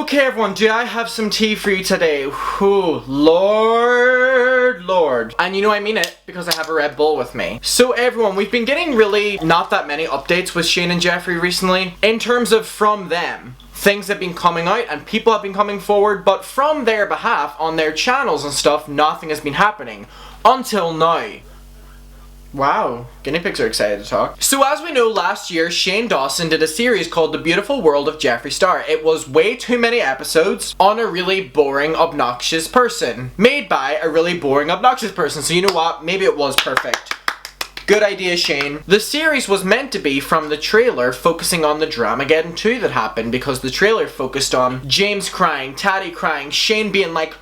Okay everyone, do I have some tea for you today? Whew, Lord. And you know I mean it, because I have a Red Bull with me. So everyone, we've been getting really not that many updates with Shane and Jeffree recently, in terms of from them. Things have been coming out and people have been coming forward, but from their behalf, on their channels and stuff, nothing has been happening. Until now. Wow, guinea pigs are excited to talk. So as we know, last year, Shane Dawson did a series called The Beautiful World of Jeffree Star. It was way too many episodes on a really boring, obnoxious person. Made by a really boring, obnoxious person. So you know what? Maybe it was perfect. Good idea, Shane. The series was meant to be from the trailer focusing on the Dramageddon 2 that happened, because the trailer focused on James crying, Taddy crying, Shane being like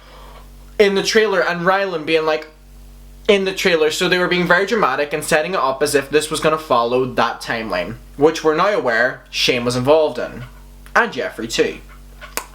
in the trailer and Rylan being like in the trailer. So they were being very dramatic and setting it up as if this was going to follow that timeline, which we're now aware Shane was involved in. And Jeffree too.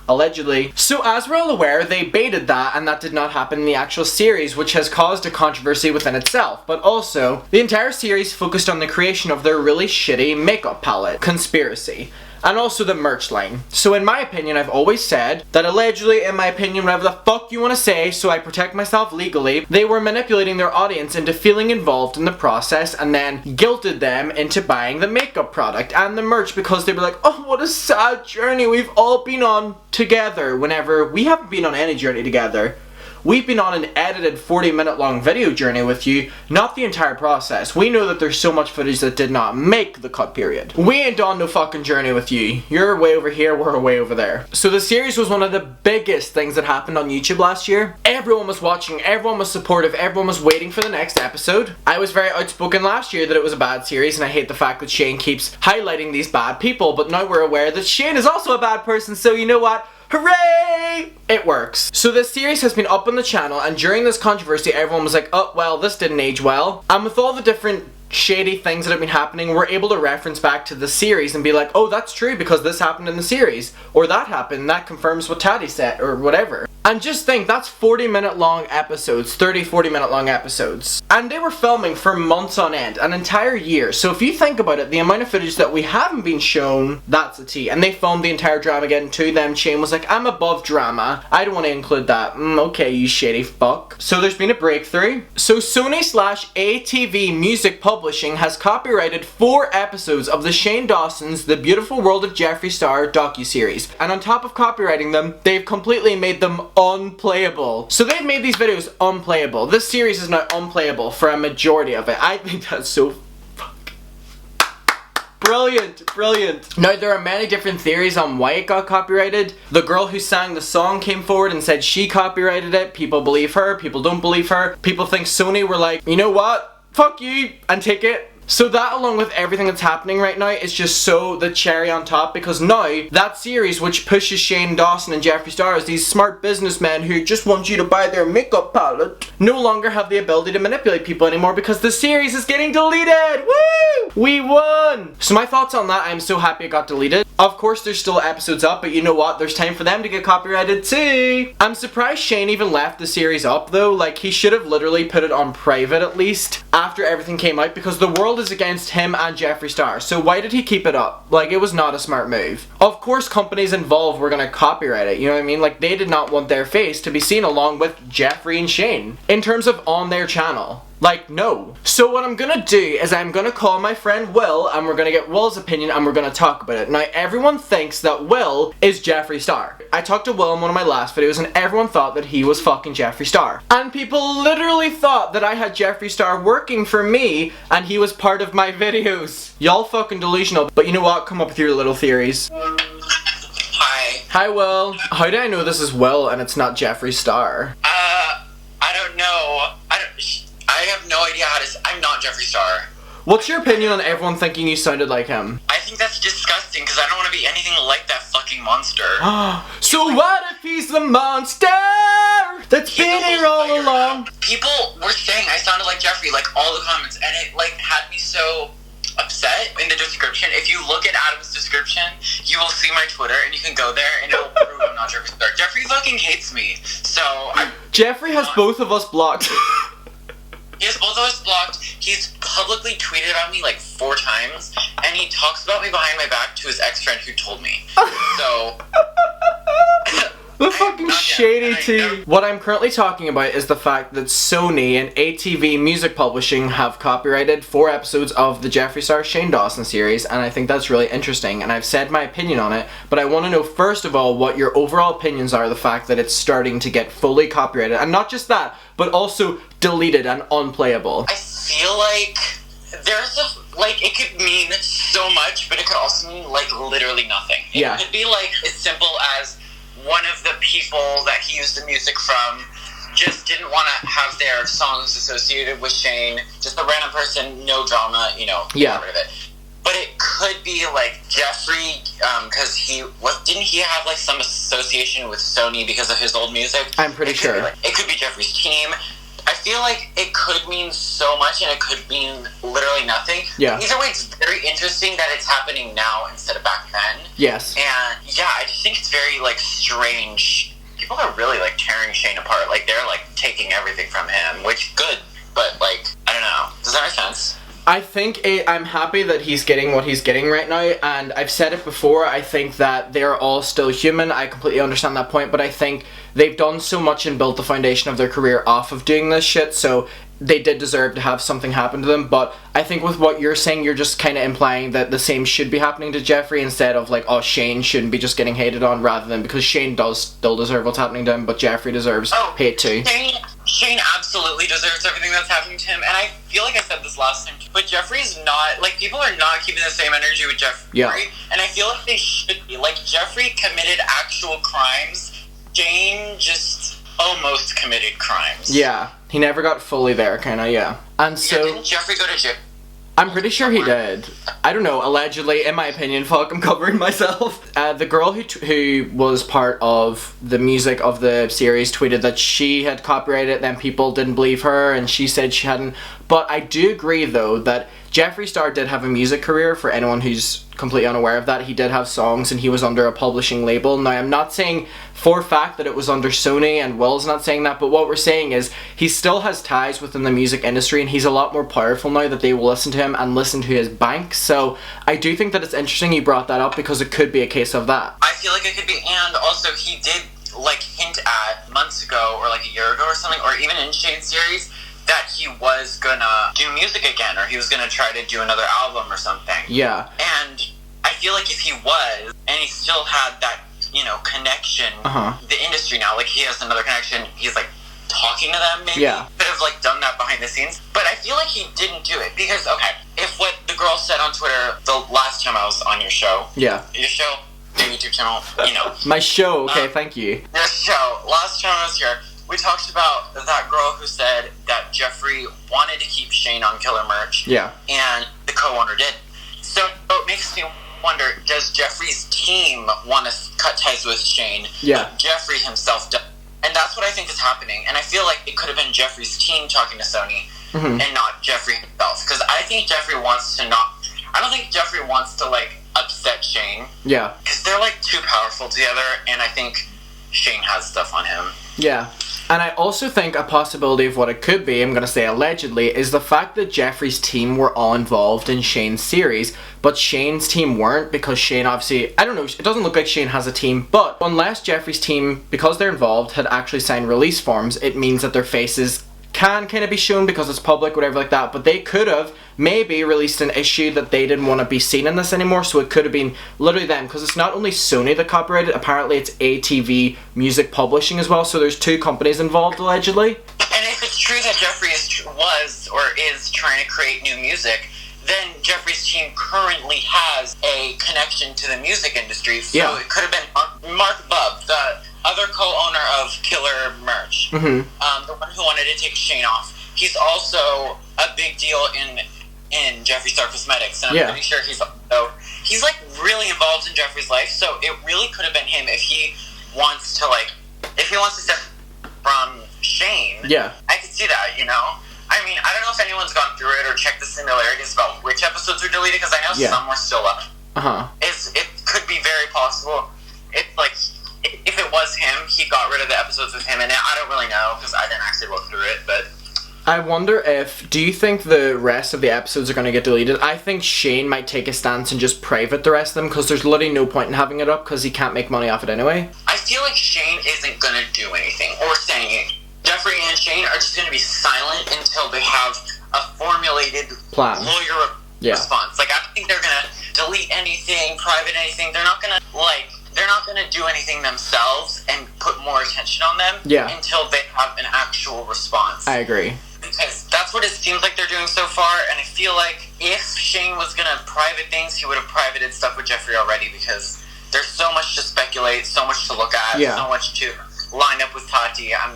Allegedly. So as we're all aware, they baited that and that did not happen in the actual series, which has caused a controversy within itself. But also, the entire series focused on the creation of their really shitty makeup palette, Conspiracy. And also the merch line. So in my opinion, I've always said that allegedly, in my opinion, whatever the fuck you want to say, so I protect myself legally, they were manipulating their audience into feeling involved in the process and then guilted them into buying the makeup product and the merch, because they were like, oh, what a sad journey we've all been on together, whenever we haven't been on any journey together. We've been on an edited 40-minute long video journey with you, not the entire process. We know that there's so much footage that did not make the cut period. We ain't on no fucking journey with you. You're way over here, we're way over there. So the series was one of the biggest things that happened on YouTube last year. Everyone was watching, everyone was supportive, everyone was waiting for the next episode. I was very outspoken last year that it was a bad series, and I hate the fact that Shane keeps highlighting these bad people, but now we're aware that Shane is also a bad person, so you know what? Hooray! It works. So this series has been up on the channel, and during this controversy everyone was like, oh well, this didn't age well. And with all the different shady things that have been happening, we're able to reference back to the series and be like, oh, that's true because this happened in the series, or that happened, that confirms what Taddy said, or whatever. And just think, that's 40-minute long episodes, 40-minute long episodes. And they were filming for months on end, an entire year. So if you think about it, the amount of footage that we haven't been shown, that's a tea. And they filmed the entire Dramageddon 2, then Shane was like, I'm above drama, I don't want to include that. Okay, you shady fuck. So there's been a breakthrough. So Sony/ATV Music Publishing has copyrighted 4 episodes of the Shane Dawson's The Beautiful World of Jeffree Star docuseries. And on top of copywriting them, they've completely made them unplayable. So they've made these videos unplayable. This series is now unplayable for a majority of it. I think that's so fucking brilliant. Now there are many different theories on why it got copyrighted. The girl who sang the song came forward and said she copyrighted it. People believe her, people don't believe her. People think Sony were like, you know what? Fuck you, and take it. So that, along with everything that's happening right now, is just so the cherry on top, because now that series, which pushes Shane Dawson and Jeffree Star as these smart businessmen who just want you to buy their makeup palette, no longer have the ability to manipulate people anymore because the series is getting deleted. Woo! We won! So my thoughts on that, I'm so happy it got deleted. Of course there's still episodes up, but you know what? There's time for them to get copyrighted too. I'm surprised Shane even left the series up though. Like, he should have literally put it on private at least after everything came out, because the world is against him and Jeffree Star. So why did he keep it up? Like, it was not a smart move. Of course companies involved were gonna copyright it, you know what I mean? Like, they did not want their face to be seen along with Jeffree and Shane in terms of on their channel. Like, no. So what I'm gonna do is I'm gonna call my friend Will, and we're gonna get Will's opinion and we're gonna talk about it. Now, everyone thinks that Will is Jeffree Star. I talked to Will in one of my last videos and everyone thought that he was fucking Jeffree Star. And people literally thought that I had Jeffree Star working for me and he was part of my videos. Y'all fucking delusional. But you know what? Come up with your little theories. Hi. Hi, Will. How do I know this is Will and it's not Jeffree Star? I don't know. I have no idea how to. I'm not Jeffree Star. What's your opinion on everyone thinking you sounded like him? I think that's disgusting because I don't want to be anything like that fucking monster. So what if he's the monster that's been here all along? People were saying I sounded like Jeffree, like all the comments, and it like had me so upset in the description. If you look at Adam's description, you will see my Twitter, and you can go there, and it'll prove I'm not Jeffree Star. Jeffree fucking hates me, so Jeffree has both of us blocked. He has both of us blocked. He's publicly tweeted on me like 4 times, and he talks about me behind my back to his ex-friend who told me. So The fucking not shady yet. tea. What I'm currently talking about is the fact that Sony and ATV Music Publishing have copyrighted 4 episodes of the Jeffree Star Shane Dawson series, and I think that's really interesting, and I've said my opinion on it, but I want to know first of all what your overall opinions are of the fact that it's starting to get fully copyrighted, and not just that, but also deleted and unplayable. I feel like there's it could mean so much, but it could also mean, literally nothing. Yeah. It could be, as simple as one of the people that he used the music from just didn't want to have their songs associated with Shane. Just a random person, no drama, Yeah. get rid of it. But it could be, Jeffree, because didn't he have, some association with Sony because of his old music? I'm pretty sure. It could be Jeffree's team. I feel like it could mean so much, and it could mean literally nothing. Yeah. Either way, it's very interesting that it's happening now instead of back then. Yes. And, yeah, I just think it's very, strange. People are really, tearing Shane apart. They're, taking everything from him, which, good, but, I don't know. Does that make sense? I think I'm happy that he's getting what he's getting right now, and I've said it before, I think that they're all still human. I completely understand that point, but I think they've done so much and built the foundation of their career off of doing this shit, so they did deserve to have something happen to them. But I think with what you're saying, you're just kind of implying that the same should be happening to Jeffree instead of Shane shouldn't be just getting hated on, rather than, because Shane does still deserve what's happening to him, but Jeffree deserves hate too. Shane absolutely deserves everything that's happening to him, and I feel like I said this last time, but Jeffree's not, people are not keeping the same energy with Jeffree, yeah. And I feel like they should be. Jeffree committed actual crimes, Shane just almost committed crimes. Yeah, he never got fully there, kinda, yeah. And so... didn't Jeffree go to jail? I'm pretty sure he did. I don't know, allegedly, in my opinion, fuck, I'm covering myself. The girl who was part of the music of the series tweeted that she had copyrighted it, then people didn't believe her, and she said she hadn't. But I do agree, though, that Jeffree Star did have a music career. For anyone who's completely unaware of that, he did have songs, and he was under a publishing label. Now, I'm not saying for a fact that it was under Sony, and Will's not saying that, but what we're saying is he still has ties within the music industry, and he's a lot more powerful now that they will listen to him and listen to his bank. So I do think that it's interesting you brought that up, because it could be a case of that. I feel like it could be, and also he did hint at months ago or a year ago or something, or even in Shane's series, that he was gonna do music again, or he was gonna try to do another album or something. Yeah. And I feel like if he was, and he still had that, connection, the industry now, he has another connection, he's talking to them, maybe. Yeah. Could have done that behind the scenes. But I feel like he didn't do it, because, okay, if what the girl said on Twitter the last time I was on your show. Yeah. Your show, your YouTube channel, My show, okay, thank you. Your show, last time I was here, we talked about that girl who said that Jeffree wanted to keep Shane on Killer Merch. Yeah. And the co-owner did. So it makes me wonder, does Jeffree's team want to cut ties with Shane? Yeah. But Jeffree himself does. And that's what I think is happening. And I feel like it could have been Jeffree's team talking to Sony and not Jeffree himself. Because I think Jeffree wants to I don't think Jeffree wants to, upset Shane. Yeah. Because they're, too powerful together, and I think Shane has stuff on him. Yeah. And I also think a possibility of what it could be, I'm going to say allegedly, is the fact that Jeffree's team were all involved in Shane's series, but Shane's team weren't, because Shane obviously, I don't know, it doesn't look like Shane has a team, but unless Jeffree's team, because they're involved, had actually signed release forms, it means that their faces can kind of be shown because it's public, whatever like that, but they could have maybe released an issue that they didn't want to be seen in this anymore, so it could have been literally them, because it's not only Sony that copyrighted, apparently it's ATV Music Publishing as well, so there's 2 companies involved allegedly. And if it's true that Jeffree is trying to create new music, then Jeffree's team currently has a connection to the music industry, so it could have been Mark Bubb, the other co-owner of Killer Merch, the one who wanted to take Shane off. He's also a big deal in Jeffree Star Cosmetics, and I'm pretty sure he's really involved in Jeffree's life. So it really could have been him if he wants to step from Shane. Yeah, I could see that. I mean, I don't know if anyone's gone through it or checked the similarities about which episodes are deleted, because I know some were still up. It could be very possible. It's if it was him, he got rid of the episodes with him, and I don't really know because I didn't actually look through it, but I wonder do you think the rest of the episodes are going to get deleted? I think Shane might take a stance and just private the rest of them, because there's literally no point in having it up, because he can't make money off it anyway. I feel like Shane isn't gonna do anything or say anything. Jeffree and Shane are just gonna be silent until they have a formulated plan, lawyer response. Like, I don't think they're gonna delete anything, private anything. They're not gonna do anything themselves and put more attention on them until they have an actual response. I agree. Because that's what it seems like they're doing so far, and I feel like if Shane was gonna private things, he would have privated stuff with Jeffree already, because there's so much to speculate, so much to look at, so much to line up with Tati. I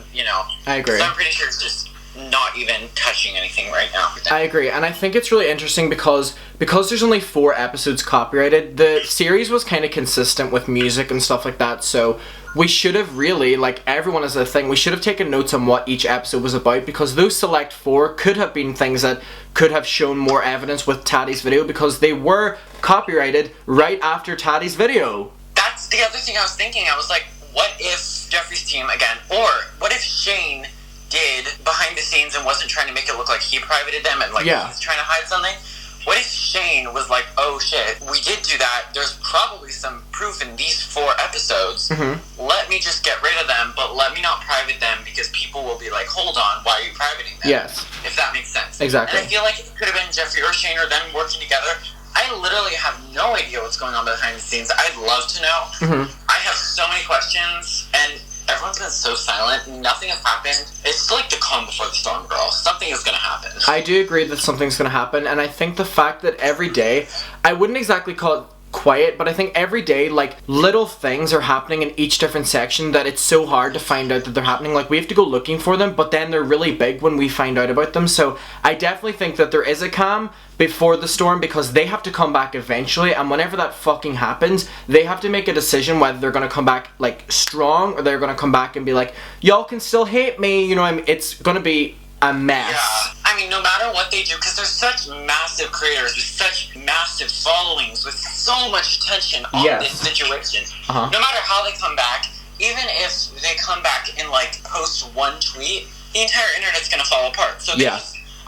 agree. So I'm pretty sure it's just not even touching anything right now. I agree, and I think it's really interesting because there's only 4 episodes copyrighted. The series was kind of consistent with music and stuff like that, so we should have really, like everyone is a thing, we should have taken notes on what each episode was about, because those select 4 could have been things that could have shown more evidence with Tati's video, because they were copyrighted right after Tati's video. That's the other thing I was thinking. I was like, what if Jeffree's team again, or what if Shane did behind the scenes and wasn't trying to make it look like he privated them and he's trying to hide something? What if Shane was like, oh shit, we did do that, there's probably some proof in these 4 episodes, let me just get rid of them, but let me not private them, because people will be like, hold on, why are you privating them? Yes. If that makes sense. Exactly. And I feel like it could have been Jeffree or Shane or them working together. I literally have no idea what's going on behind the scenes. I'd love to know. I have so many questions, and everyone's been so silent. Nothing has happened. It's like the calm before the storm, girl. Something is going to happen. I do agree that something's going to happen, and I think the fact that every day, I wouldn't exactly call it quiet, but I think every day, like, little things are happening in each different section that it's so hard to find out that they're happening. Like, we have to go looking for them, but then they're really big when we find out about them. So I definitely think that there is a calm before the storm, because they have to come back eventually, and whenever that fucking happens, they have to make a decision whether they're gonna come back like strong, or they're gonna come back and be like, y'all can still hate me, you know what I mean? It's gonna be a mess. Yeah, I mean, no matter what they do, because there's such massive creators with such massive followings with so much attention on this situation. No matter how they come back, even if they come back and like post one tweet, the entire internet's gonna fall apart. So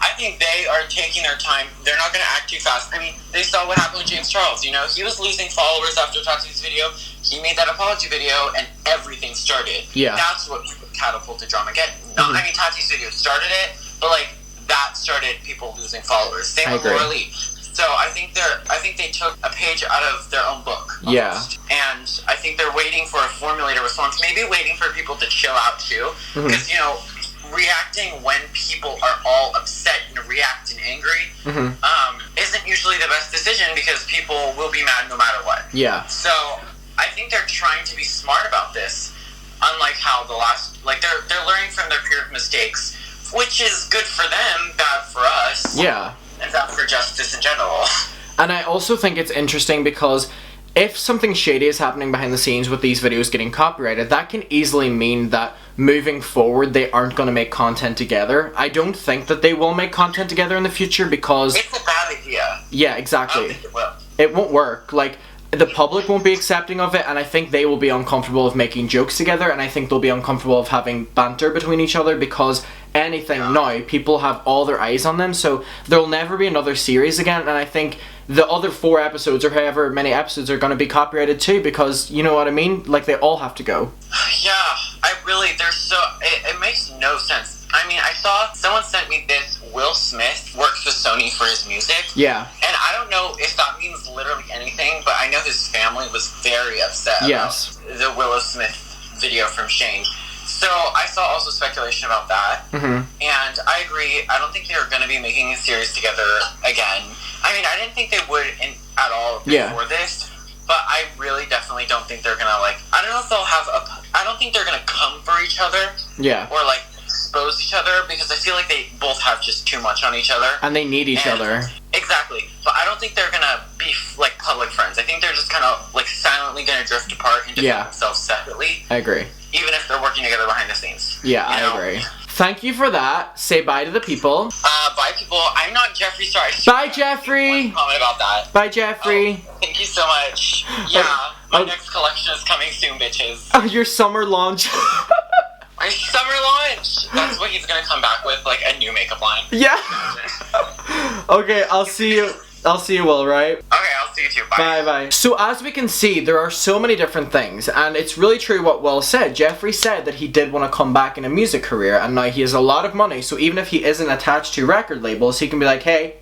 I think they are taking their time. They're not going to act too fast. I mean, they saw what happened with James Charles. You know, he was losing followers after Tati's video. He made that apology video, and everything started. Yeah. That's what catapulted drama. I mean, Tati's video started it, but like that started people losing followers. Same with Laura Lee. So I think they took a page out of their own book. Almost. And I think they're waiting for a formulated response. Maybe waiting for people to chill out too, because you know, reacting when people are all upset and react and angry isn't usually the best decision, because people will be mad no matter what. Yeah. So I think they're trying to be smart about this, unlike how the last, like they're learning from their peer mistakes, which is good for them, bad for us. Yeah. And bad for justice in general. And I also think it's interesting because if something shady is happening behind the scenes with these videos getting copyrighted, that can easily mean that moving forward they aren't going to make content together. I don't think that they will make content together in the future, because it's a bad idea. Yeah, exactly. I don't think it will. It won't work. Like, the public won't be accepting of it, and I think they will be uncomfortable of making jokes together, and I think they'll be uncomfortable of having banter between each other, because anything now, people have all their eyes on them, so there'll never be another series again, and I think the other 4 episodes, or however many episodes, are going to be copyrighted too, because, you know what I mean? Like, they all have to go. Yeah, it makes no sense. I mean, I saw, someone sent me this, Will Smith works with Sony for his music. Yeah. And I don't know if that means literally anything, but I know his family was very upset about the Willow Smith video from Shane. So I saw also speculation about that. And I agree, I don't think they're going to be making a series together again. I mean, I didn't think they would at all before this, but I really definitely don't think they're going to, like, I don't know if they'll have I don't think they're going to come for each other. Yeah. Or, like, expose each other, because I feel like they both have just too much on each other. And they need each other. Exactly. But I don't think they're going to be, like, public friends. I think they're just kind of, like, silently going to drift apart and defend themselves separately. I agree. Even if they're working together behind the scenes. Yeah, I agree. Thank you for that. Say bye to the people. Bye, people. I'm not Jeffree, sorry. Bye, Jeffree. Comment about that. Bye, Jeffree. Oh, thank you so much. Yeah, my next collection is coming soon, bitches. Oh, your summer launch. My summer launch. That's what he's gonna come back with, like a new makeup line. Yeah. Okay, I'll see you. Will, right? Okay, I'll see you. see you too. Bye. Bye. So as we can see, there are so many different things, and it's really true what Will said. Jeffree said that he did want to come back in a music career, and now he has a lot of money, so even if he isn't attached to record labels, he can be like, hey,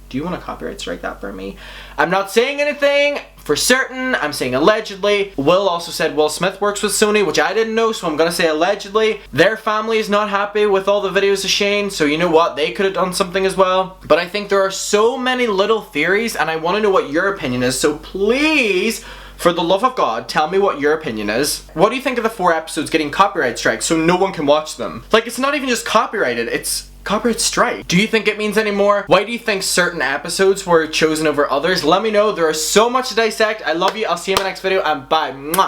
do you want to copyright strike that for me? I'm not saying anything for certain, I'm saying allegedly. Will also said Will Smith works with Sony, which I didn't know, so I'm gonna say allegedly. Their family is not happy with all the videos of Shane, so you know what, they could have done something as well. But I think there are so many little theories, and I want to know what your opinion is, so please, for the love of God, tell me what your opinion is. What do you think of the 4 episodes getting copyright strikes so no one can watch them? Like, it's not even just copyrighted, it's copyright strike. Do you think it means any more? Why do you think certain episodes were chosen over others? Let me know. There is so much to dissect. I love you. I'll see you in my next video, and bye. Mwah.